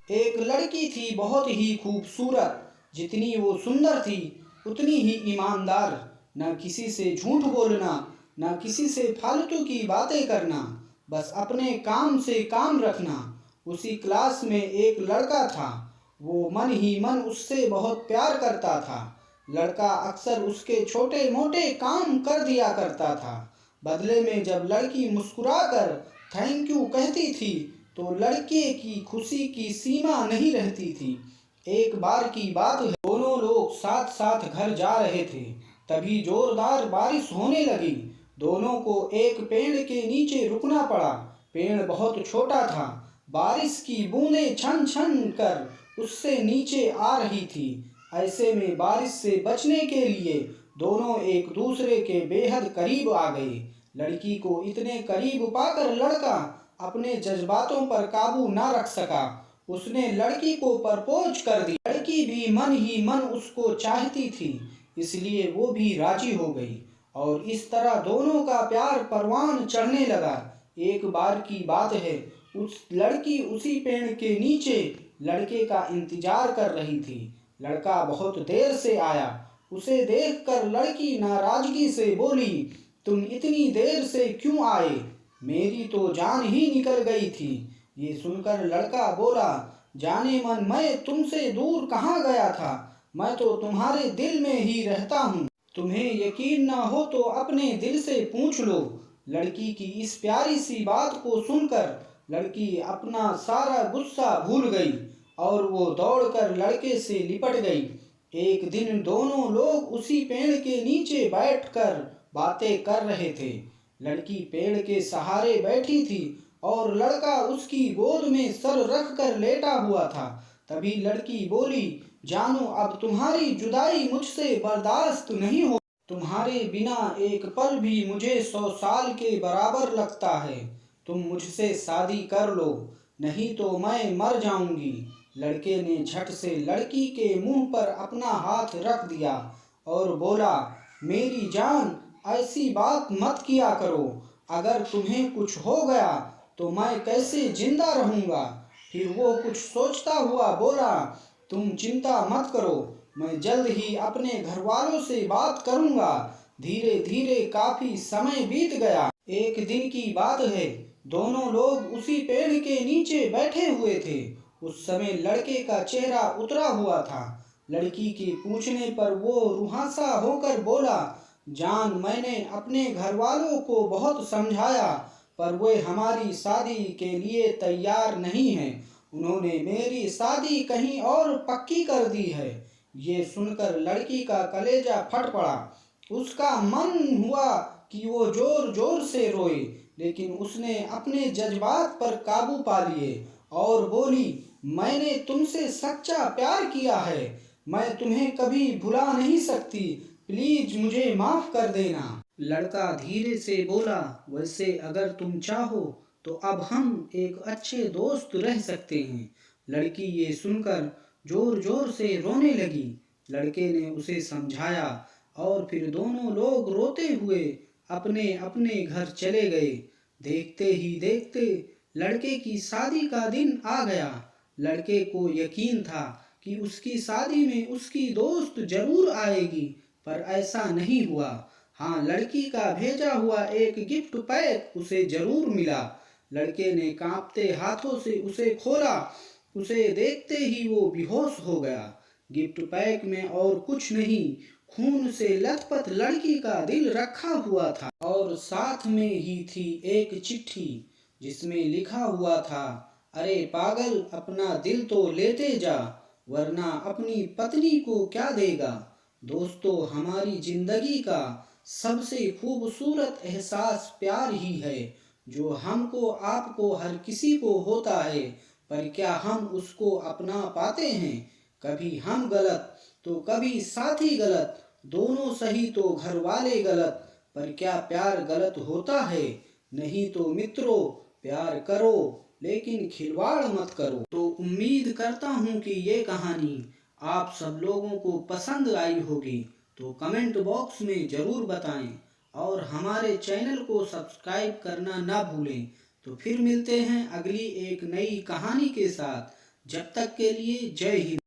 एक लड़की थी बहुत ही खूबसूरत। जितनी वो सुंदर थी उतनी ही ईमानदार। न किसी से झूठ बोलना, न किसी से फालतू की बातें करना, बस अपने काम से काम रखना। उसी क्लास में एक लड़का था। वो मन ही मन उससे बहुत प्यार करता था। लड़का अक्सर उसके छोटे मोटे काम कर दिया करता था। बदले में जब लड़की मुस्कुराकर थैंक यू कहती थी तो लड़के की खुशी की सीमा नहीं रहती थी। एक बार की बात है, दोनों लोग साथ साथ घर जा रहे थे। तभी जोरदार बारिश होने लगी। दोनों को एक पेड़ के नीचे रुकना पड़ा। पेड़ बहुत छोटा था। बारिश की बूंदें छन छन कर उससे नीचे आ रही थी। ऐसे में बारिश से बचने के लिए दोनों एक दूसरे के बेहद करीब आ गए। लड़की को इतने करीब पाकर लड़का अपने जज्बातों पर काबू ना रख सका। उसने लड़की को प्रपोज कर दिया। लड़की भी मन ही मन उसको चाहती थी, इसलिए वो भी राजी हो गई और इस तरह दोनों का प्यार परवान चढ़ने लगा। एक बार की बात है, उस लड़की उसी पेड़ के नीचे लड़के का इंतजार कर रही थी। लड़का बहुत देर से आया। उसे देखकर लड़की नाराजगी से बोली, तुम इतनी देर से क्यों आए? मेरी तो जान ही निकल गई थी। ये सुनकर लड़का बोला, जाने मन मैं तुमसे दूर कहाँ गया था, मैं तो तुम्हारे दिल में ही रहता हूँ। तुम्हें यकीन ना हो तो अपने दिल से पूछ लो। लड़की की इस प्यारी सी बात को सुनकर लड़की अपना सारा गुस्सा भूल गई और वो दौड़कर लड़के से लिपट गई। एक दिन दोनों लोग उसी पेड़ के नीचे बैठकर बातें कर रहे थे। लड़की पेड़ के सहारे बैठी थी और लड़का उसकी गोद में सर रख कर लेटा हुआ था। तभी लड़की बोली, जानू अब तुम्हारी जुदाई मुझसे बर्दाश्त नहीं हो। तुम्हारे बिना एक पल भी मुझे 100 साल के बराबर लगता है। तुम मुझसे शादी कर लो, नहीं तो मैं मर जाऊंगी। लड़के ने झट से लड़की के मुंह पर अपना हाथ रख दिया और बोला, मेरी जान, ऐसी बात मत किया करो। अगर तुम्हें कुछ हो गया तो मैं कैसे जिंदा रहूंगा? फिर वो कुछ सोचता हुआ बोला, तुम चिंता मत करो, मैं जल्द ही अपने घर वालों से बात करूंगा। धीरे धीरे काफी समय बीत गया। एक दिन की बात है, दोनों लोग उसी पेड़ के नीचे बैठे हुए थे। उस समय लड़के का चेहरा उतरा हुआ था। लड़की के पूछने पर वो रुहासा होकर बोला, जान, मैंने अपने घर वालों को बहुत समझाया पर वे हमारी शादी के लिए तैयार नहीं हैं। उन्होंने मेरी शादी कहीं और पक्की कर दी है। ये सुनकर लड़की का कलेजा फट पड़ा। उसका मन हुआ कि वो जोर जोर से रोए, लेकिन उसने अपने जज्बात पर काबू पा लिए और बोली, मैंने तुमसे सच्चा प्यार किया है, मैं तुम्हें कभी भुला नहीं सकती, प्लीज मुझे माफ कर देना। लड़का धीरे से बोला, वैसे अगर तुम चाहो तो अब हम एक अच्छे दोस्त रह सकते हैं। लड़की ये सुनकर जोर जोर से रोने लगी। लड़के ने उसे समझाया और फिर दोनों लोग रोते हुए अपने अपने घर चले गए। देखते ही देखते लड़के की शादी का दिन आ गया। लड़के को यकीन था कि उसकी शादी में उसकी दोस्त जरूर आएगी, पर ऐसा नहीं हुआ। हाँ, लड़की का भेजा हुआ एक गिफ्ट पैक उसे जरूर मिला। लड़के ने कांपते हाथों से उसे खोला। उसे देखते ही वो बेहोश हो गया। गिफ्ट पैक में और कुछ नहीं, खून से लथपथ लड़की का दिल रखा हुआ था और साथ में ही थी एक चिट्ठी जिसमें लिखा हुआ था, अरे पागल, अपना दिल तो लेते जा, वरना अपनी पत्नी को क्या देगा। दोस्तों, हमारी जिंदगी का सबसे खूबसूरत एहसास प्यार ही है, जो हमको आपको हर किसी को होता है, पर क्या हम उसको अपना पाते हैं? कभी हम गलत तो कभी साथी गलत, दोनों सही तो घर वाले गलत, पर क्या प्यार गलत होता है? नहीं तो मित्रों, प्यार करो लेकिन खिलवाड़ मत करो। तो उम्मीद करता हूँ कि ये कहानी आप सब लोगों को पसंद आई होगी, तो कमेंट बॉक्स में ज़रूर बताएं और हमारे चैनल को सब्सक्राइब करना ना भूलें। तो फिर मिलते हैं अगली एक नई कहानी के साथ। जब तक के लिए जय हिंद।